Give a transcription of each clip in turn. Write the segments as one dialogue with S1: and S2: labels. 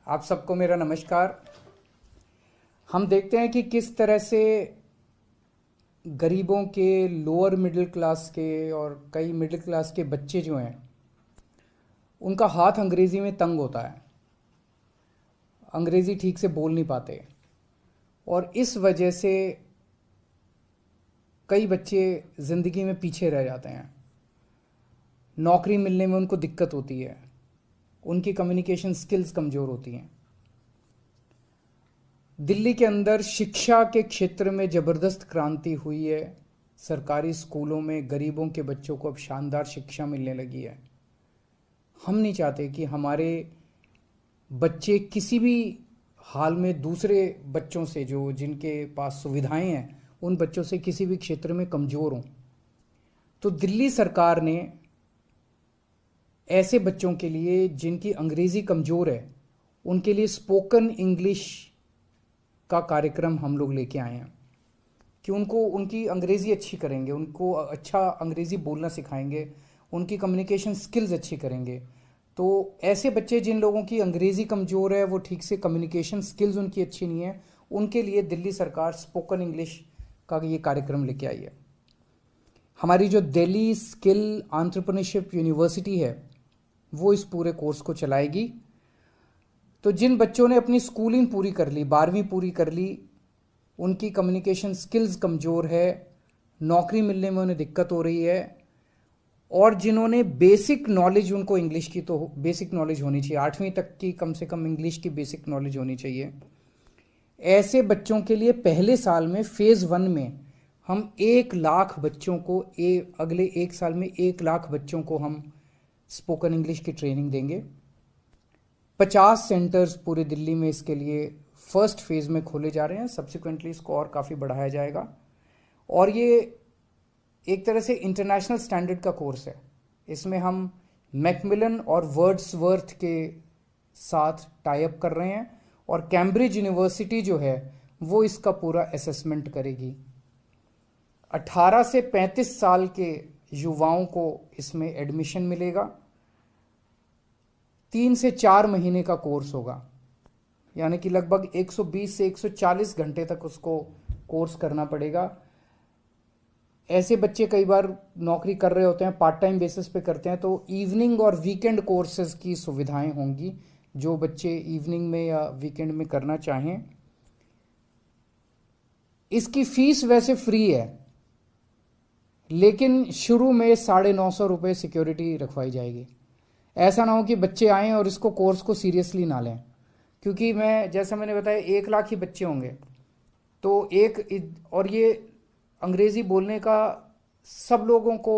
S1: आप सबको मेरा नमस्कार। हम देखते हैं कि किस तरह से गरीबों के, लोअर मिडिल क्लास के और कई मिडिल क्लास के बच्चे जो हैं उनका हाथ अंग्रेज़ी में तंग होता है, अंग्रेज़ी ठीक से बोल नहीं पाते और इस वजह से कई बच्चे ज़िंदगी में पीछे रह जाते हैं। नौकरी मिलने में उनको दिक्कत होती है, उनकी कम्युनिकेशन स्किल्स कमज़ोर होती हैं। दिल्ली के अंदर शिक्षा के क्षेत्र में ज़बरदस्त क्रांति हुई है। सरकारी स्कूलों में गरीबों के बच्चों को अब शानदार शिक्षा मिलने लगी है। हम नहीं चाहते कि हमारे बच्चे किसी भी हाल में दूसरे बच्चों से, जो जिनके पास सुविधाएं हैं, उन बच्चों से किसी भी क्षेत्र में कमज़ोर हों। तो दिल्ली सरकार ने ऐसे बच्चों के लिए जिनकी अंग्रेज़ी कमज़ोर है, उनके लिए स्पोकन इंग्लिश का कार्यक्रम हम लोग लेके आए हैं कि उनको उनकी अंग्रेज़ी अच्छी करेंगे, उनको अच्छा अंग्रेज़ी बोलना सिखाएंगे, उनकी कम्युनिकेशन स्किल्स अच्छी करेंगे। तो ऐसे बच्चे जिन लोगों की अंग्रेज़ी कमज़ोर है, वो ठीक से कम्युनिकेशन स्किल्स उनकी अच्छी नहीं है, उनके लिए दिल्ली सरकार स्पोकन इंग्लिश का ये कार्यक्रम लेके आई है। हमारी जो दिल्ली स्किल एंटरप्रेन्योरशिप यूनिवर्सिटी है, वो इस पूरे कोर्स को चलाएगी। तो जिन बच्चों ने अपनी स्कूलिंग पूरी कर ली, 12वीं पूरी कर ली, उनकी कम्युनिकेशन स्किल्स कमज़ोर है, नौकरी मिलने में उन्हें दिक्कत हो रही है, और जिन्होंने बेसिक नॉलेज, उनको इंग्लिश की तो बेसिक नॉलेज होनी चाहिए, 8वीं तक की कम से कम इंग्लिश की बेसिक नॉलेज होनी चाहिए। ऐसे बच्चों के लिए पहले साल में फेज़ 1 में हम 1 लाख बच्चों को अगले 1 साल में 1 लाख बच्चों को हम स्पोकन इंग्लिश की ट्रेनिंग देंगे। 50 सेंटर्स पूरे दिल्ली में इसके लिए फर्स्ट फेज़ में खोले जा रहे हैं। सब्सिक्वेंटली इसको और काफ़ी बढ़ाया जाएगा और ये एक तरह से इंटरनेशनल स्टैंडर्ड का कोर्स है। इसमें हम मैकमिलन और वर्ड्सवर्थ के साथ टाई अप कर रहे हैं और कैम्ब्रिज यूनिवर्सिटी जो है वो इसका पूरा असेसमेंट करेगी। 18 से 35 साल के युवाओं को इसमें एडमिशन मिलेगा। 3 से 4 महीने का कोर्स होगा, यानी कि लगभग 120 से 140 घंटे तक उसको कोर्स करना पड़ेगा। ऐसे बच्चे कई बार नौकरी कर रहे होते हैं, पार्ट टाइम बेसिस पे करते हैं, तो इवनिंग और वीकेंड कोर्सेज की सुविधाएं होंगी जो बच्चे इवनिंग में या वीकेंड में करना चाहें। इसकी फीस वैसे फ्री है, लेकिन शुरू में 950 रुपये सिक्योरिटी रखवाई जाएगी। ऐसा ना हो कि बच्चे आएँ और इसको कोर्स को सीरियसली ना लें, क्योंकि जैसा मैंने बताया 1 लाख ही बच्चे होंगे। तो और ये अंग्रेज़ी बोलने का सब लोगों को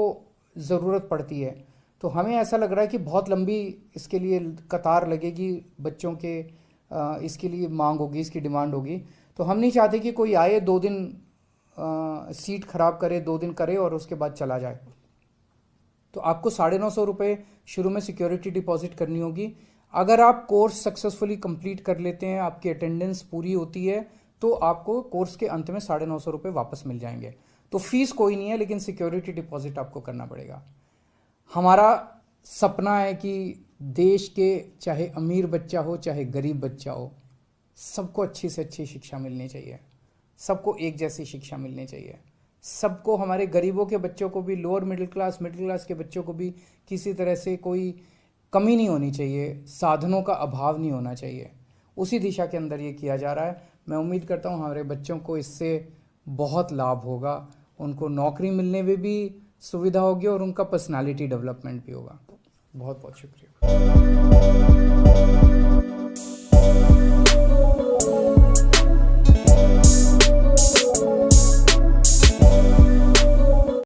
S1: ज़रूरत पड़ती है, तो हमें ऐसा लग रहा है कि बहुत लंबी इसके लिए कतार लगेगी, बच्चों के इसके लिए मांग होगी, इसकी डिमांड होगी। तो हम नहीं चाहते कि कोई आए, 2 दिन सीट ख़राब करे, 2 दिन करे और उसके बाद चला जाए। तो आपको 950 रुपये शुरू में सिक्योरिटी डिपॉजिट करनी होगी। अगर आप कोर्स सक्सेसफुली कंप्लीट कर लेते हैं, आपकी अटेंडेंस पूरी होती है, तो आपको कोर्स के अंत में 950 रुपये वापस मिल जाएंगे। तो फीस कोई नहीं है, लेकिन सिक्योरिटी डिपॉजिट आपको करना पड़ेगा। हमारा सपना है कि देश के चाहे अमीर बच्चा हो चाहे गरीब बच्चा हो, सबको अच्छी से अच्छी शिक्षा मिलनी चाहिए, सबको एक जैसी शिक्षा मिलनी चाहिए। सबको, हमारे गरीबों के बच्चों को भी, लोअर मिडिल क्लास के बच्चों को भी किसी तरह से कोई कमी नहीं होनी चाहिए, साधनों का अभाव नहीं होना चाहिए। उसी दिशा के अंदर ये किया जा रहा है। मैं उम्मीद करता हूँ हमारे बच्चों को इससे बहुत लाभ होगा, उनको नौकरी मिलने में भी सुविधा होगी और उनका पर्सनालिटी डेवलपमेंट भी होगा। बहुत बहुत शुक्रिया।